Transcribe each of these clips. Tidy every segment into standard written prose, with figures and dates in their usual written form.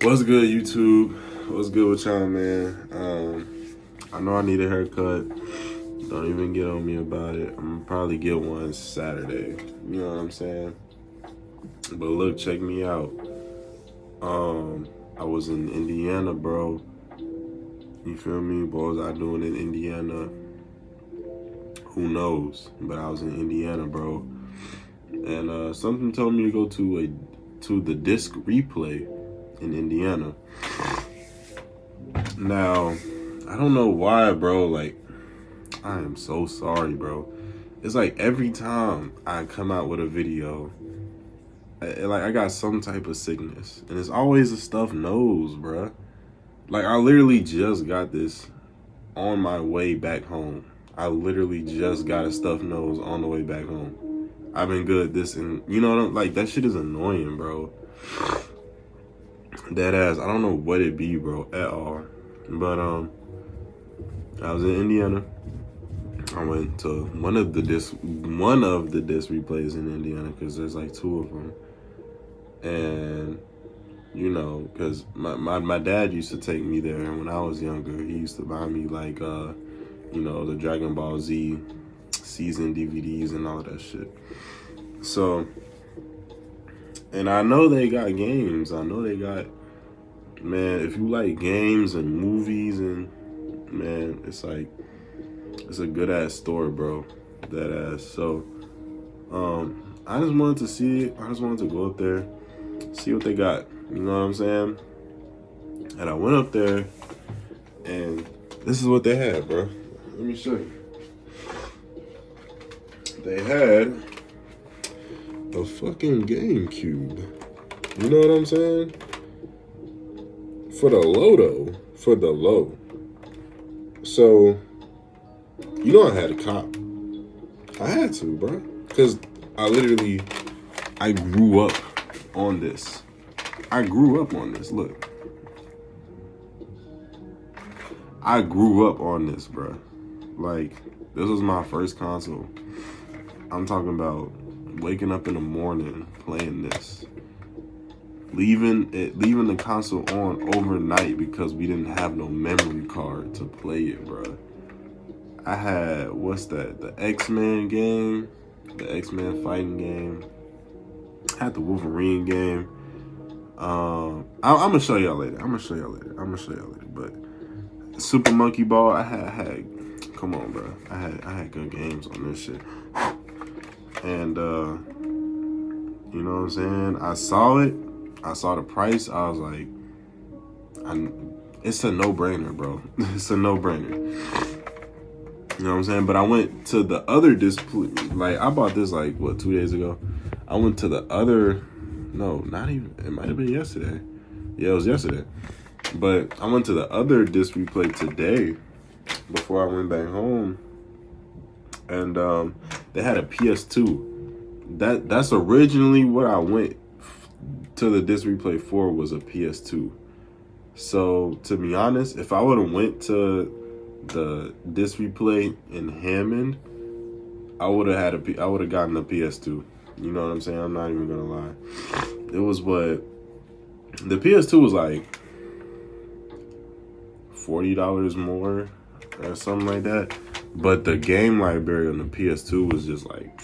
What's good, YouTube? What's good with y'all, man? I know I need a haircut. Don't even get on me about it. I'm gonna probably get one Saturday. You know what I'm saying? But look, check me out. I was in Indiana, bro. You feel me? What was I doing in Indiana? Who knows? But I was in Indiana, bro. And something told me to go to the disc replay in Indiana. Now, I don't know why, bro. Like, I am so sorry, bro. It's like every time I come out with a video, I got some type of sickness, and it's always a stuffed nose, bro. Like, I literally just got this on my way back home. I literally just got a stuffed nose on the way back home. I've been good this, and you know what I'm like. That shit is annoying, bro. Dead ass. I don't know what it be, bro, at all. But I was in Indiana. I went to one of the disc replays in Indiana because there's like two of them. And you know, because my dad used to take me there, and when I was younger, he used to buy me like you know, the Dragon Ball Z season DVDs and all that shit. So, and I know they got games. I know they got, man, if you like games and movies, and man, it's like, it's a good ass store, bro. That ass. So, I just wanted to see it. I just wanted to go up there, see what they got. You know what I'm saying? And I went up there, and this is what they had, bro. Let me show you. They had a fucking GameCube. You know what I'm saying? For the low. So, you know I had a cop. I had to, bro. Because I grew up on this. Look. I grew up on this, bro. Like, this was my first console. I'm talking about waking up in the morning playing this. Leaving the console on overnight because we didn't have no memory card to play it, bro. I had, what's that? The X-Men game, the X-Men fighting game. I had the Wolverine game. I'm gonna show y'all later. But Super Monkey Ball, I had. Come on, bro. I had good games on this shit. And you know what I'm saying? I saw it. I saw the price. I was like, it's a no-brainer, bro. It's a no-brainer. You know what I'm saying? But I went to the other display. Like, I bought this like, what, 2 days ago? I went to the other, no, not even, it might have been yesterday. Yeah, it was yesterday. But I went to the other disc replay today before I went back home. And they had a PS2. That's originally what I went to the disc replay for, was a PS2. So to be honest, if I would have went to the disc replay in Hammond, I would have gotten a PS2. You know what I'm saying? I'm not even gonna lie. It was what the PS2 was like $40 more or something like that. But the game library on the PS2 was just like,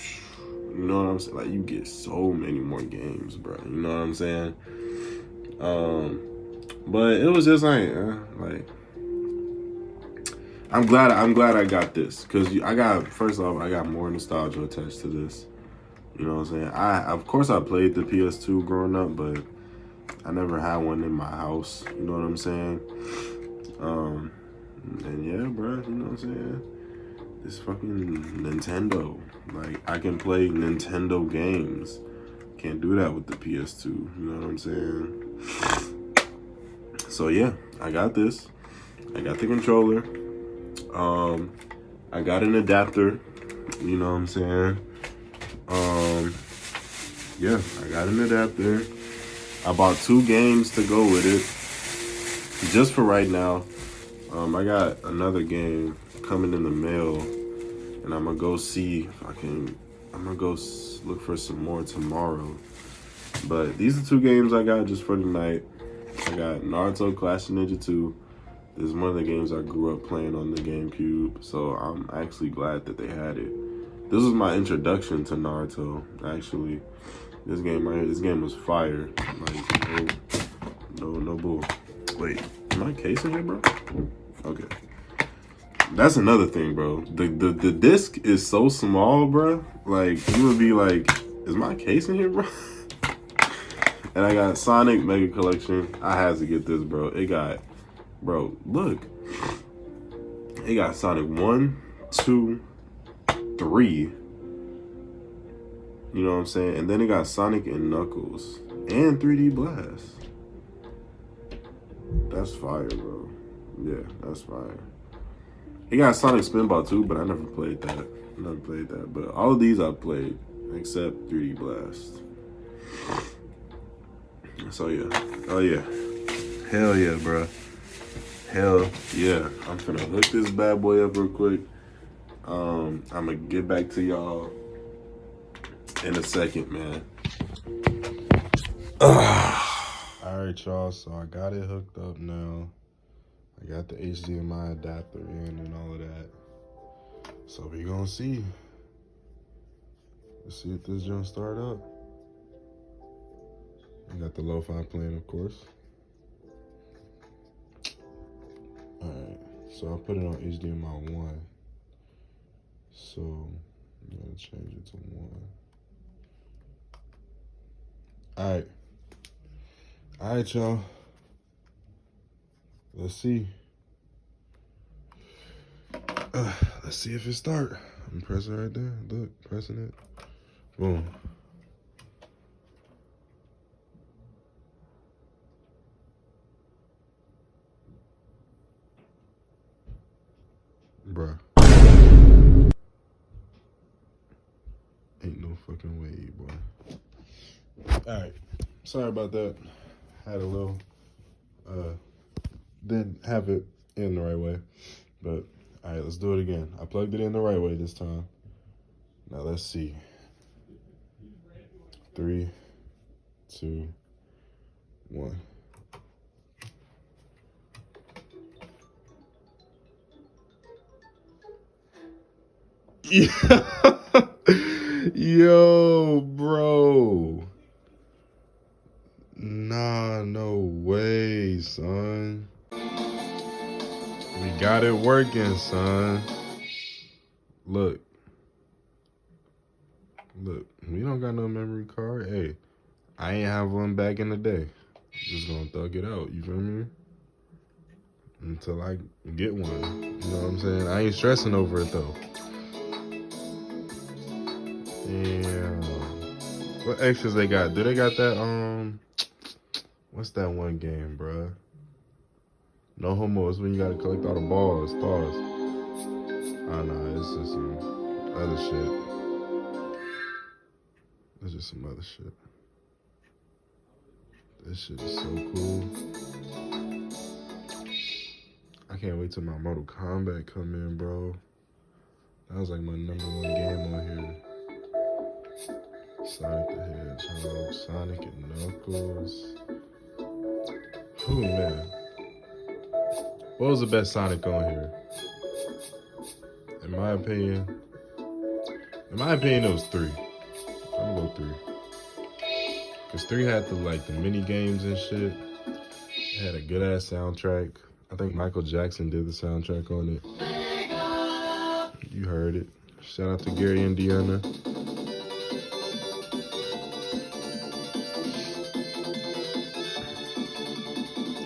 you know what I'm saying? Like, you get so many more games, bro. You know what I'm saying? But it was just like I'm glad I got this, because first off, I got more nostalgia attached to this. You know what I'm saying? Of course I played the PS2 growing up, but I never had one in my house. You know what I'm saying? And yeah, bro, you know what I'm saying? This fucking Nintendo. Like, I can play Nintendo games. Can't do that with the PS2. You know what I'm saying? So yeah, I got this. I got the controller. I got an adapter. You know what I'm saying? Yeah, I got an adapter. I bought 2 games to go with it. Just for right now. I got another game coming in the mail, and I'm gonna go see if I can. I'm gonna go look for some more tomorrow. But these are 2 games I got just for tonight. I got Naruto Clash of Ninja 2. This is one of the games I grew up playing on the GameCube, so I'm actually glad that they had it. This was my introduction to Naruto, actually. This game right here, this game was fire. Like, no bull. Wait, am I casing here, bro? Okay. That's another thing, bro. The disc is so small, bro. Like, you would be like, is my case in here, bro? And I got Sonic Mega Collection. I had to get this, bro. It got, bro, look. It got Sonic 1, 2, 3. You know what I'm saying? And then it got Sonic and Knuckles. And 3D Blast. That's fire, bro. Yeah, that's fire. He got Sonic Spinball too, but I never played that. But all of these I played, except 3D Blast. So yeah. Oh yeah. Hell yeah, bro. Hell yeah. I'm finna hook this bad boy up real quick. I'm gonna get back to y'all in a second, man. Alright, y'all. So I got it hooked up now. I got the HDMI adapter in and all of that. So we gonna see. Let's see if this jump start up. I got the lo-fi playing, of course. Alright, so I put it on HDMI 1. So I'm gonna change it to 1. Alright, y'all. Let's see. Let's see if it start. I'm pressing right there. Look, pressing it. Boom. Bruh. Ain't no fucking way, boy. Alright. Sorry about that. Had a little didn't have it in the right way. But alright, let's do it again. I plugged it in the right way this time. Now let's see. 3, 2, 1. Yo, bro. Nah, no way, son. We got it working, son. Look. Look, we don't got no memory card. Hey, I ain't have one back in the day. Just gonna thug it out, you feel me? Until I get one. You know what I'm saying? I ain't stressing over it, though. Damn. What extras they got? Do they got that, what's that one game, bruh? No homo. It's when you gotta collect all the balls. Pause. Oh, no, it's just some other shit. It's just some other shit. This shit is so cool. I can't wait till my Mortal Kombat come in, bro. That was like my #1 game on here. Sonic the Hedgehog, Sonic and Knuckles. Ooh, man. What was the best Sonic on here? In my opinion, it was 3. I'm gonna go 3. Cause 3 had the mini games and shit. It had a good ass soundtrack. I think Michael Jackson did the soundtrack on it. You heard it. Shout out to Gary, Indiana.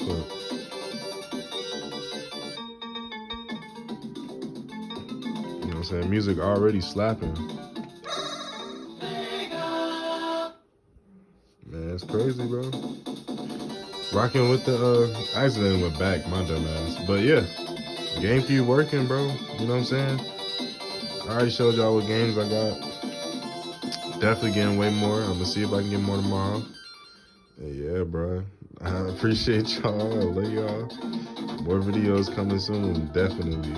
Look. You know what I'm saying? Music already slapping. Man, it's crazy, bro. Rocking with the, I accidentally went back, my dumb ass. But yeah, GameCube working, bro. You know what I'm saying? I already showed y'all what games I got. Definitely getting way more. I'm gonna see if I can get more tomorrow. Yeah, bro. I appreciate y'all. I love y'all. More videos coming soon, definitely.